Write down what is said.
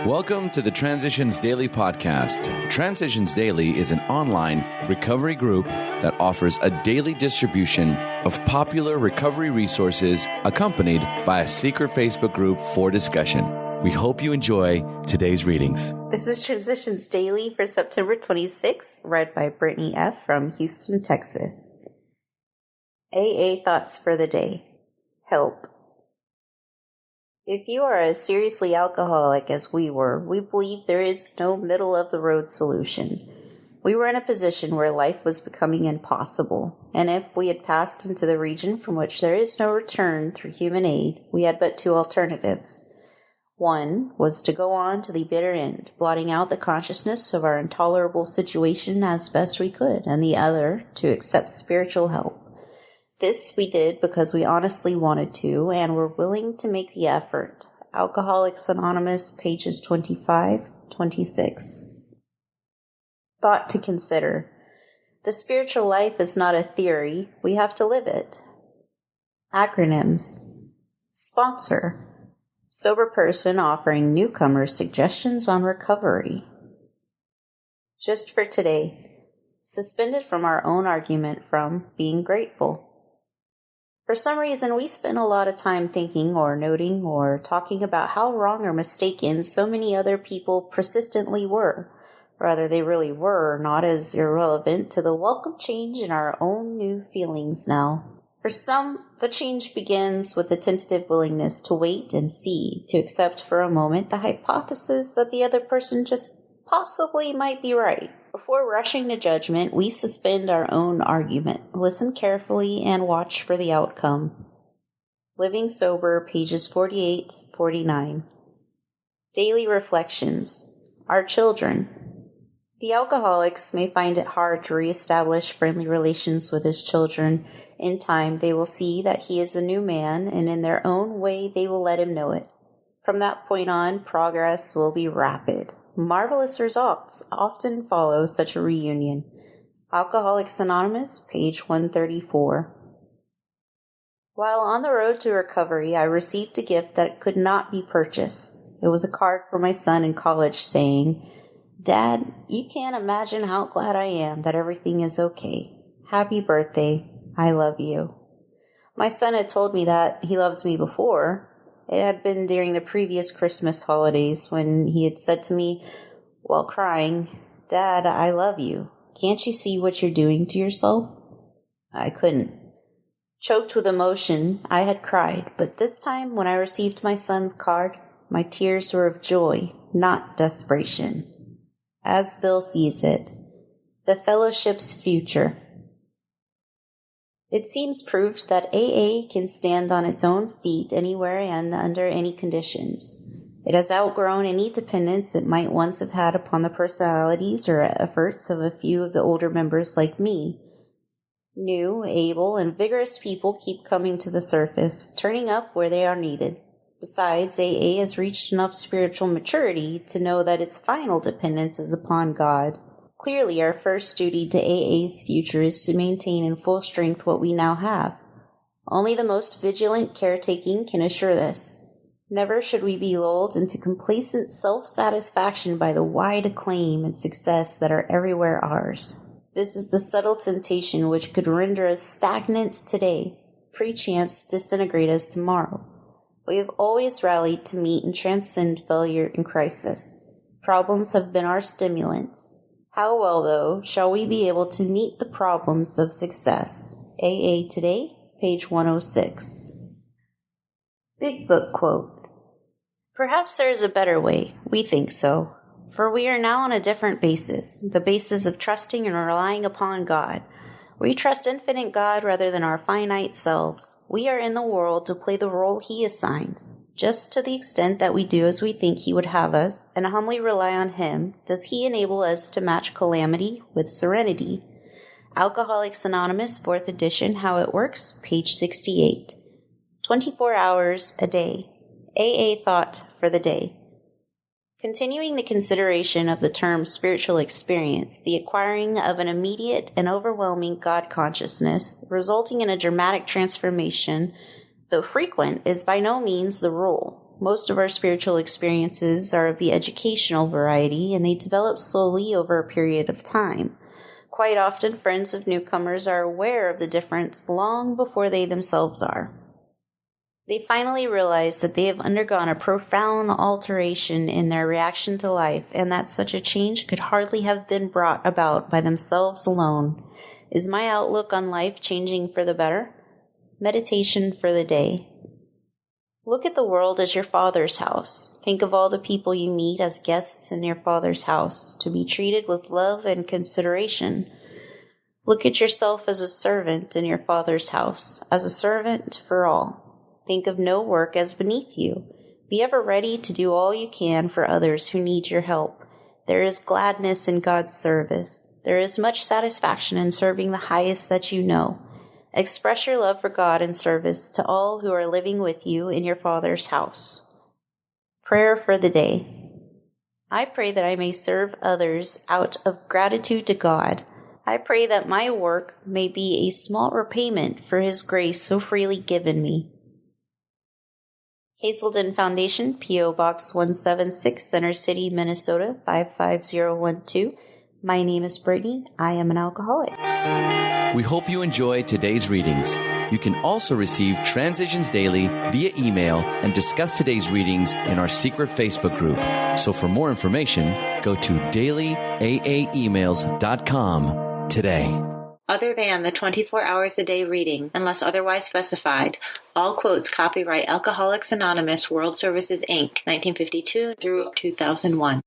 Welcome to the Transitions Daily podcast. Transitions Daily is an online recovery group that offers a daily distribution of popular recovery resources accompanied by a secret Facebook group for discussion. We hope you enjoy today's readings. This is Transitions Daily for September 26, read by Brittany F. from Houston, Texas. AA Thoughts for the Day. Help. If you are as seriously alcoholic as we were, we believe there is no middle-of-the-road solution. We were in a position where life was becoming impossible, and if we had passed into the region from which there is no return through human aid, we had but two alternatives. One was to go on to the bitter end, blotting out the consciousness of our intolerable situation as best we could, and the other, to accept spiritual help. This we did because we honestly wanted to and were willing to make the effort. Alcoholics Anonymous, pages 25-26. Thought to consider. The spiritual life is not a theory. We have to live it. Acronyms. Sponsor. Sober person offering newcomers suggestions on recovery. Just for today. Suspended from our own argument from being grateful. For some reason, we spend a lot of time thinking or noting or talking about how wrong or mistaken so many other people persistently were. Rather, they really were not as irrelevant to the welcome change in our own new feelings now. For some, the change begins with a tentative willingness to wait and see, to accept for a moment the hypothesis that the other person just possibly might be right. Before rushing to judgment, we suspend our own argument, listen carefully, and watch for the outcome. Living Sober, pages 48-49. Daily Reflections. Our children. The alcoholics may find it hard to reestablish friendly relations with his children. In time, they will see that he is a new man, and in their own way, they will let him know it. From that point on, progress will be rapid. Marvelous results often follow such a reunion. Alcoholics Anonymous, page 134. While on the road to recovery, I received a gift that could not be purchased. It was a card for my son in college saying, "Dad, you can't imagine how glad I am that everything is okay. Happy birthday. I love you." My son had told me that he loves me before. It had been during the previous Christmas holidays when he had said to me, while crying, "Dad, I love you. Can't you see what you're doing to yourself?" I couldn't. Choked with emotion, I had cried, but this time when I received my son's card, my tears were of joy, not desperation. As Bill sees it, the fellowship's future. It seems proved that AA can stand on its own feet anywhere and under any conditions. It has outgrown any dependence it might once have had upon the personalities or efforts of a few of the older members like me. New, able, and vigorous people keep coming to the surface, turning up where they are needed. Besides, AA has reached enough spiritual maturity to know that its final dependence is upon God. Clearly, our first duty to AA's future is to maintain in full strength what we now have. Only the most vigilant caretaking can assure this. Never should we be lulled into complacent self-satisfaction by the wide acclaim and success that are everywhere ours. This is the subtle temptation which could render us stagnant today, pre-chance disintegrate us tomorrow. We have always rallied to meet and transcend failure and crisis. Problems have been our stimulants. How well, though, shall we be able to meet the problems of success? AA Today, page 106. Big Book Quote. Perhaps there is a better way. We think so. For we are now on a different basis, the basis of trusting and relying upon God. We trust infinite God rather than our finite selves. We are in the world to play the role He assigns. Just to the extent that we do as we think He would have us, and humbly rely on Him, does He enable us to match calamity with serenity. Alcoholics Anonymous, 4th edition, How It Works, page 68. 24 hours a day. AA Thought for the Day. Continuing the consideration of the term spiritual experience, the acquiring of an immediate and overwhelming God consciousness, resulting in a dramatic transformation, though frequent, is by no means the rule. Most of our spiritual experiences are of the educational variety, and they develop slowly over a period of time. Quite often, friends of newcomers are aware of the difference long before they themselves are. They finally realize that they have undergone a profound alteration in their reaction to life, and that such a change could hardly have been brought about by themselves alone. Is my outlook on life changing for the better? Meditation for the day. Look at the world as your Father's house. Think of all the people you meet as guests in your Father's house, to be treated with love and consideration. Look at yourself as a servant in your Father's house, as a servant for all. Think of no work as beneath you. Be ever ready to do all you can for others who need your help. There is gladness in God's service. There is much satisfaction in serving the highest that you know. Express your love for God and service to all who are living with you in your Father's house. Prayer for the day. I pray that I may serve others out of gratitude to God. I pray that my work may be a small repayment for His grace so freely given me. Hazelden Foundation, P.O. Box 176, Center City, Minnesota 55012. My name is Brittany. I am an alcoholic. We hope you enjoyed today's readings. You can also receive Transitions Daily via email and discuss today's readings in our secret Facebook group. So for more information, go to dailyaaemails.com today. Other than the 24 hours a day reading, unless otherwise specified, all quotes copyright Alcoholics Anonymous World Services, Inc., 1952 through 2001.